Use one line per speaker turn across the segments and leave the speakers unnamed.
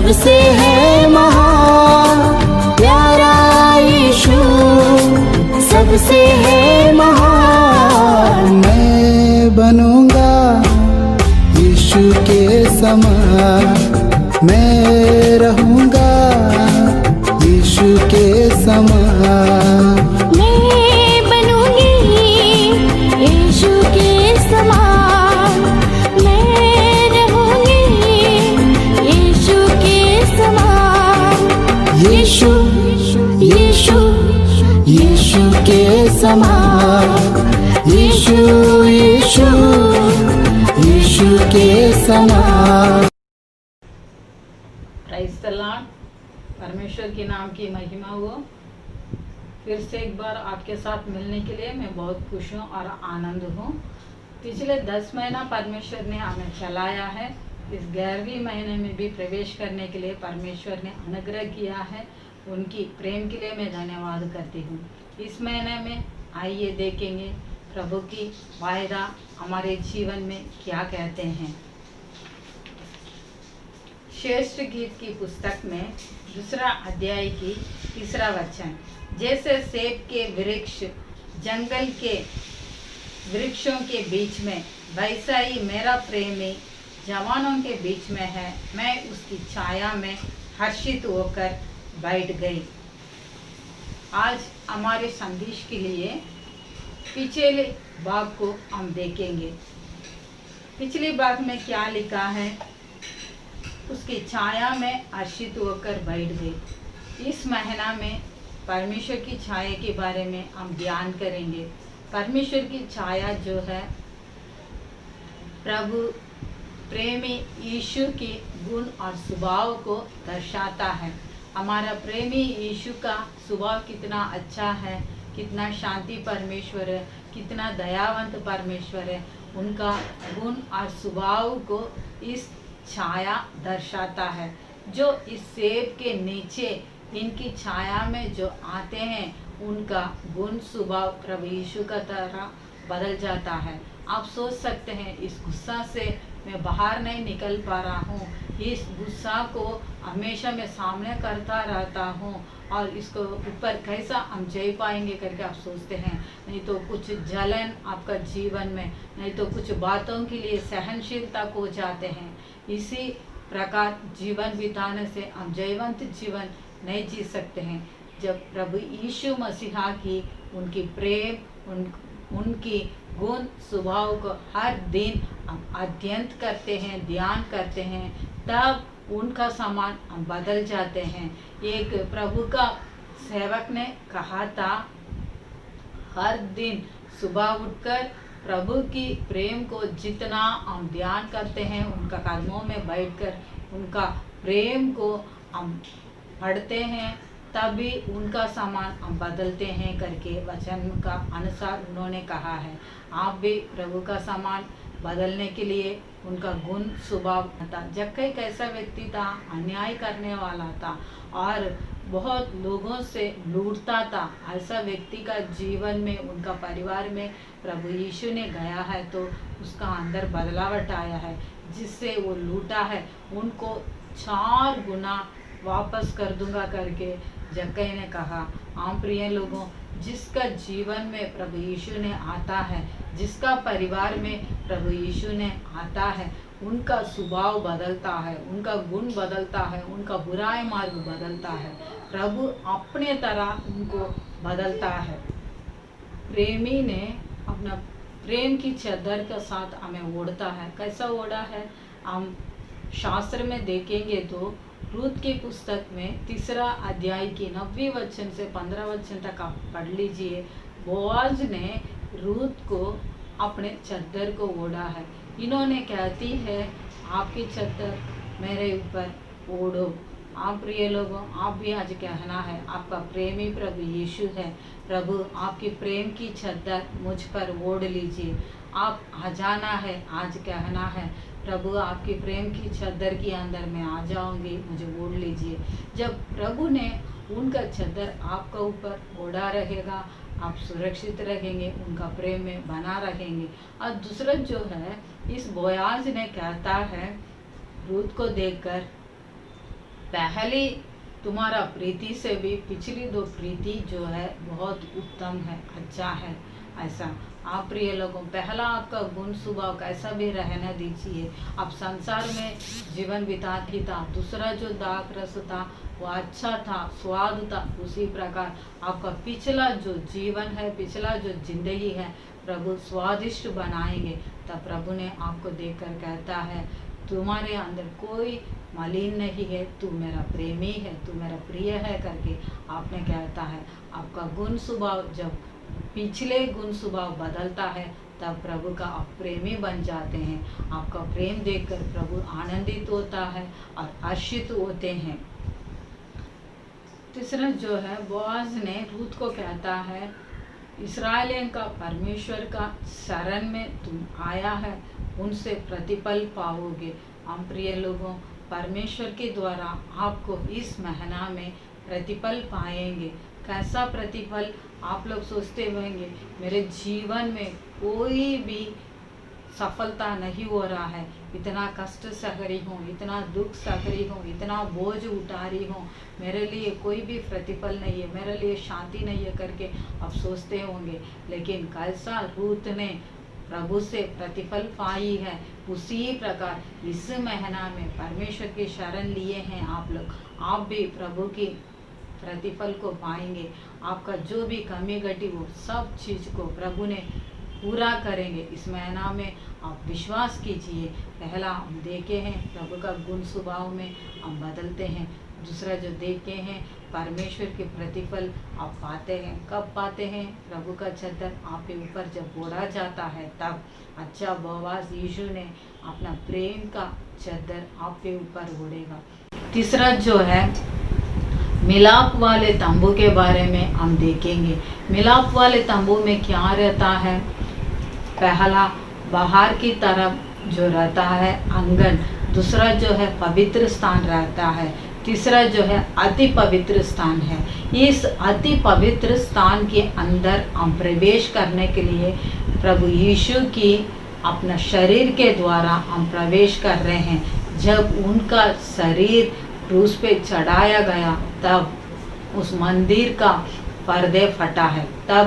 सबसे है महान प्यारा यीशु, सबसे है महान।
मैं बनूंगा यीशु के समान, मैं रहूंगा यीशु के समान।
मैं बनूंगी यीशु के समान, मैं रहूंगी यीशु के समान। यीशु यीशु यीशु के समान, यीशु यीशु यीशु के समान।
Praise the Lord. परमेश्वर के नाम की महिमा हो। फिर से एक बार आपके साथ मिलने के लिए मैं बहुत खुश हूँ और आनंद हूँ। पिछले 10 महीना परमेश्वर ने हमें चलाया है। इस 11वें महीने में भी प्रवेश करने के लिए परमेश्वर ने अनुग्रह किया है। उनकी प्रेम के लिए मैं धन्यवाद करती हूँ। इस महीने में आइए देखेंगे प्रभु की वायदा हमारे जीवन में क्या कहते हैं। श्रेष्ठ गीत की पुस्तक में 2 अध्याय की 3 वचन, जैसे सेब के वृक्ष जंगल के वृक्षों के बीच में, वैसा ही मेरा प्रेमी जवानों के बीच में है। मैं उसकी छाया में हर्षित होकर बैठ गई। आज हमारे संदेश के लिए पिछले भाग को हम देखेंगे। पिछले भाग में क्या लिखा है, उसकी छाया में हर्षित होकर बैठ गई। इस महीना में परमेश्वर की छाया के बारे में हम ध्यान करेंगे। परमेश्वर की छाया जो है प्रभु प्रेमी यीशु के गुण और स्वभाव को दर्शाता है। हमारा प्रेमी यीशु का स्वभाव कितना अच्छा है, कितना शांति परमेश्वर है, कितना दयावंत परमेश्वर है। उनका गुण और स्वभाव को इस छाया दर्शाता है। जो इस सेब के नीचे इनकी छाया में जो आते हैं, उनका गुण स्वभाव प्रभु यीशु का तरह बदल जाता है। आप सोच सकते हैं, इस गुस्सा से मैं बाहर नहीं निकल पा रहा हूँ, इस गुस्सा को हमेशा मैं सामने करता रहता हूँ और इसको ऊपर कैसा हम जय पाएंगे करके आप सोचते हैं। नहीं तो कुछ जलन आपका जीवन में, नहीं तो कुछ बातों के लिए सहनशीलता खो जाते हैं। इसी प्रकार जीवन बिताने से हम जयवंत जीवन नहीं जी सकते हैं। जब प्रभु यीशु मसीहा की उनकी प्रेम उनकी गुण स्वभाव को हर दिन हम अध्ययन करते हैं, ध्यान करते हैं, तब उनका समान हम बदल जाते हैं। एक प्रभु का सेवक ने कहा था, हर दिन सुबह उठकर प्रभु की प्रेम को जितना हम ध्यान करते हैं, उनका कदमों में बैठकर उनका प्रेम को हम पढ़ते हैं, तभी उनका समान हम बदलते हैं करके वचन का अनुसार उन्होंने कहा है। आप भी प्रभु का समान बदलने के लिए उनका गुण स्वभाव था। जक्कई एक ऐसा व्यक्ति था, अन्याय करने वाला था और बहुत लोगों से लूटता था। ऐसा व्यक्ति का जीवन में, उनका परिवार में प्रभु यीशु ने गया है तो उसका अंदर बदलावट आया है। जिससे वो लूटा है उनको 4 गुना वापस कर दूंगा करके जक्कई ने कहा। आम प्रिय लोगों, जिसका जीवन में प्रभु यीशु ने आता है, जिसका परिवार में प्रभु यीशु ने आता है, उनका स्वभाव बदलता है, उनका गुण बदलता है, उनका बुराई मार्ग बदलता है। प्रभु अपने तरह उनको बदलता है। प्रेमी ने अपना प्रेम की चादर के साथ हमें ओढ़ता है। कैसा ओढ़ा है, हम शास्त्र में देखेंगे तो रूत की पुस्तक में 3 अध्याय की 9वें वचन से 15 वचन तक आप पढ़ लीजिए। बोआज ने रूत को अपने चादर को ओढ़ा है। इन्होंने कहती है, आपकी चादर मेरे ऊपर ओढ़ो। आप प्रिय लोगों, आप भी आज कहना है, आपका प्रेमी प्रभु यीशु है। प्रभु आपकी प्रेम की चादर मुझ पर ओढ़ लीजिए। आप आ जाना है, आज कहना है, प्रभु आपकी प्रेम की चादर के अंदर मैं आ जाऊंगी, मुझे ओढ़ लीजिए। जब प्रभु ने उनका चादर आपका ऊपर ओढ़ा रहेगा, आप सुरक्षित रहेंगे, उनका प्रेम में बना रहेंगे। और दूसरा जो है, इस बोयाज ने कहता है रूत को देखकर, पहली तुम्हारा प्रीति से भी पिछली दो प्रीति जो है बहुत उत्तम है, अच्छा है। ऐसा आप प्रिय लोगों, पहला आपका गुण स्वभाव कैसा भी रहना दीजिए। आप संसार में जीवन बिताती था, दूसरा जो दाग रस था वो अच्छा था, स्वाद था। उसी प्रकार आपका पिछला जो जीवन है, पिछला जो जिंदगी है, प्रभु स्वादिष्ट बनाएंगे। तब प्रभु ने आपको देखकर कहता है तुम्हारे अंदर कोई मलिन नहीं है, तू मेरा प्रेमी है, तू मेरा प्रिय है करके आपने कहता है। आपका गुण स्वभाव जब पिछले गुण स्वभाव बदलता है तब प्रभु का आप प्रेमी बन जाते हैं। आपका प्रेम देखकर प्रभु आनंदित होता है और हर्षित होते हैं। तीसरा जो है, बोआज ने रूत को कहता है इस्राएलियों का परमेश्वर का शरण में तुम आया है, उनसे प्रतिफल पाओगे। हम प्रिय लोगों, परमेश्वर के द्वारा आपको इस महीना में प्रतिफल पाएंगे। कैसा प्रतिफल? आप लोग सोचते होंगे मेरे जीवन में कोई भी सफलता नहीं हो रहा है, इतना कष्ट सह रही हूँ, इतना दुख सह रही हूँ, इतना बोझ उठा रही हूँ, मेरे लिए कोई भी प्रतिफल नहीं है, मेरे लिए शांति नहीं है करके आप सोचते होंगे। लेकिन कैसा रूत ने प्रभु से प्रतिफल पाई है, उसी प्रकार इस महीना में परमेश्वर की शरण लिए हैं आप लोग, आप भी प्रभु की प्रतिफल को पाएंगे। आपका जो भी कमी घटी वो सब चीज़ को प्रभु ने पूरा करेंगे। इस महीना में आप विश्वास कीजिए। पहला हम देखे हैं प्रभु का गुण स्वभाव में हम बदलते हैं। दूसरा जो देखे हैं परमेश्वर के प्रतिफल आप पाते हैं। कब पाते हैं? प्रभु का चद्दर आपके ऊपर जब ओढ़ा जाता है तब। अच्छा, बोआज यीशु ने अपना प्रेम का चद्दर आपके ऊपर ओढ़ेगा। तीसरा जो है मिलाप वाले तंबू के बारे में हम देखेंगे। मिलाप वाले तंबू में क्या रहता है? पहला बाहर की तरफ जो रहता है आंगन, दूसरा जो है पवित्र स्थान रहता है, तीसरा जो है अति पवित्र स्थान है। इस अति पवित्र स्थान के अंदर हम प्रवेश करने के लिए प्रभु यीशु की अपना शरीर के द्वारा हम प्रवेश कर रहे हैं। जब उनका शरीर क्रूस पे चढ़ाया गया तब उस मंदिर का पर्दे फटा है, तब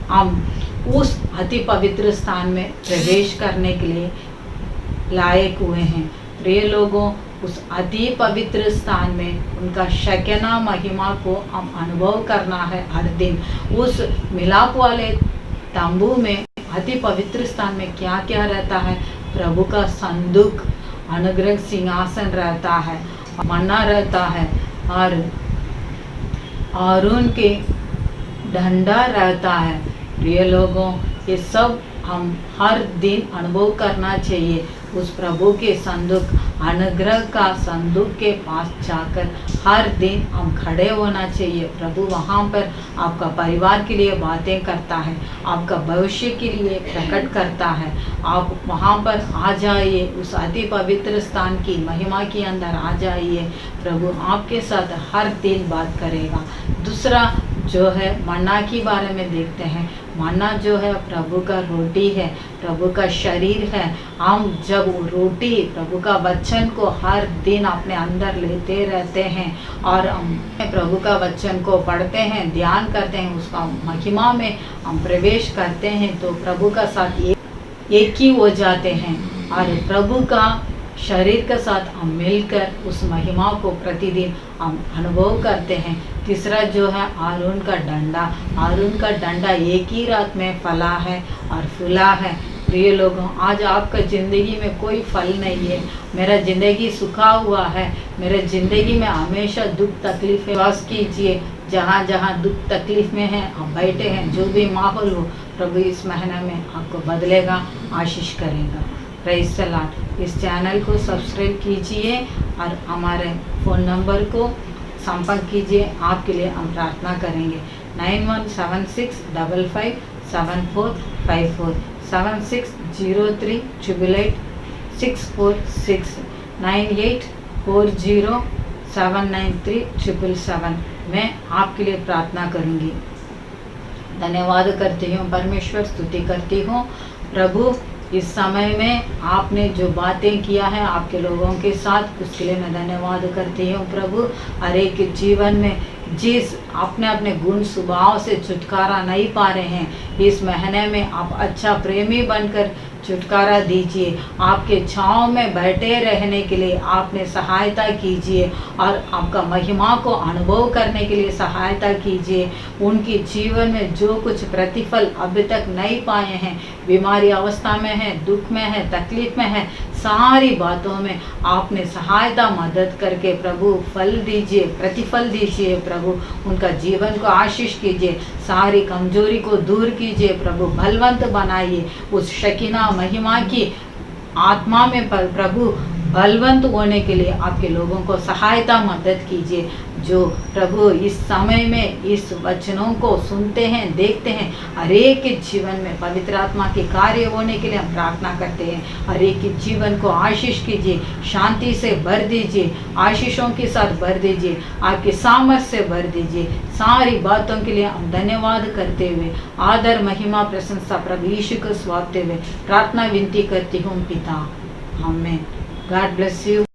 हम उस अति पवित्र स्थान में प्रवेश करने के लिए लायक हुए हैं। प्रिय लोगों, उस अति पवित्र स्थान में उनका शकीना महिमा को हम अनुभव करना है हर दिन। उस मिलाप वाले तंबू में अति पवित्र स्थान में क्या क्या रहता है? प्रभु का संदूक, अनुग्रह सिंहासन रहता है, मन्ना रहता है और उनके डंडा रहता है। प्रिय लोगों, ये सब हम हर दिन अनुभव करना चाहिए। उस प्रभु के संदूक, अनुग्रह का संदूक के पास जाकर हर दिन हम खड़े होना चाहिए। प्रभु वहाँ पर आपका परिवार के लिए बातें करता है, आपका भविष्य के लिए प्रकट करता है। आप वहाँ पर आ जाइए, उस अति पवित्र स्थान की महिमा के अंदर आ जाइए। प्रभु आपके साथ हर दिन बात करेगा। दूसरा जो है मन्ना के बारे में देखते हैं। मन्ना जो है प्रभु का रोटी है, प्रभु का शरीर है। हम जब रोटी प्रभु का वचन को हर दिन अपने अंदर लेते रहते हैं और हम प्रभु का वचन को पढ़ते हैं, ध्यान करते हैं, उसका महिमा में हम प्रवेश करते हैं तो प्रभु का साथ एक ही हो जाते हैं और प्रभु का शरीर के साथ हम मिलकर उस महिमा को प्रतिदिन हम अनुभव करते हैं। तीसरा जो है आरून का डंडा। आरून का डंडा एक ही रात में फला है और फूला है। प्रिय लोगों, आज आपका ज़िंदगी में कोई फल नहीं है। मेरा ज़िंदगी सूखा हुआ है, मेरे ज़िंदगी में हमेशा दुख तकलीफ है। विश्वास कीजिए, जहाँ जहाँ दुख तकलीफ में है आप बैठे हैं, जो भी माहौल हो, प्रभु इस महीने में आपको बदलेगा, आशीष करेगा। Praise the Lord. इस चैनल को सब्सक्राइब कीजिए और हमारे फ़ोन नंबर को संपर्क कीजिए। आपके लिए हम प्रार्थना करेंगे। 9176557454 7603888646 9840793777 मैं आपके लिए प्रार्थना करूंगी। धन्यवाद करती हूँ परमेश्वर, स्तुति करती हूँ। प्रभु इस समय में आपने जो बातें किया है आपके लोगों के साथ, उसके लिए मैं धन्यवाद करती हूँ प्रभु। हर एक के जीवन में जिस अपने अपने गुण स्वभाव से छुटकारा नहीं पा रहे हैं, इस महीने में आप अच्छा प्रेमी बनकर छुटकारा दीजिए। आपके छाँव में बैठे रहने के लिए आपने सहायता कीजिए और आपका महिमा को अनुभव करने के लिए सहायता कीजिए। उनके जीवन में जो कुछ प्रतिफल अभी तक नहीं पाए हैं, बीमारी अवस्था में है, दुख में है, तकलीफ में है, सारी बातों में आपने सहायता मदद करके प्रभु फल दीजिए, प्रतिफल दीजिए प्रभु। उनका जीवन को आशीष कीजिए, सारी कमजोरी को दूर कीजिए प्रभु, बलवंत बनाइए। उस शकीना महिमा की आत्मा में प्रभु बलवंत होने के लिए आपके लोगों को सहायता मदद कीजिए। जो प्रभु इस समय में इस वचनों को सुनते हैं, देखते हैं, हर एक के जीवन में पवित्र आत्मा के कार्य होने के लिए हम प्रार्थना करते हैं। हर एक के जीवन को आशीष कीजिए, शांति से भर दीजिए, आशीषों के साथ भर दीजिए, आपके सामर्थ्य से भर दीजिए। सारी बातों के लिए हम धन्यवाद करते हुए आदर महिमा प्रशंसा प्रभु यीशु को सौंपते हुए प्रार्थना विनती करती हूँ पिता, आमीन। God bless you.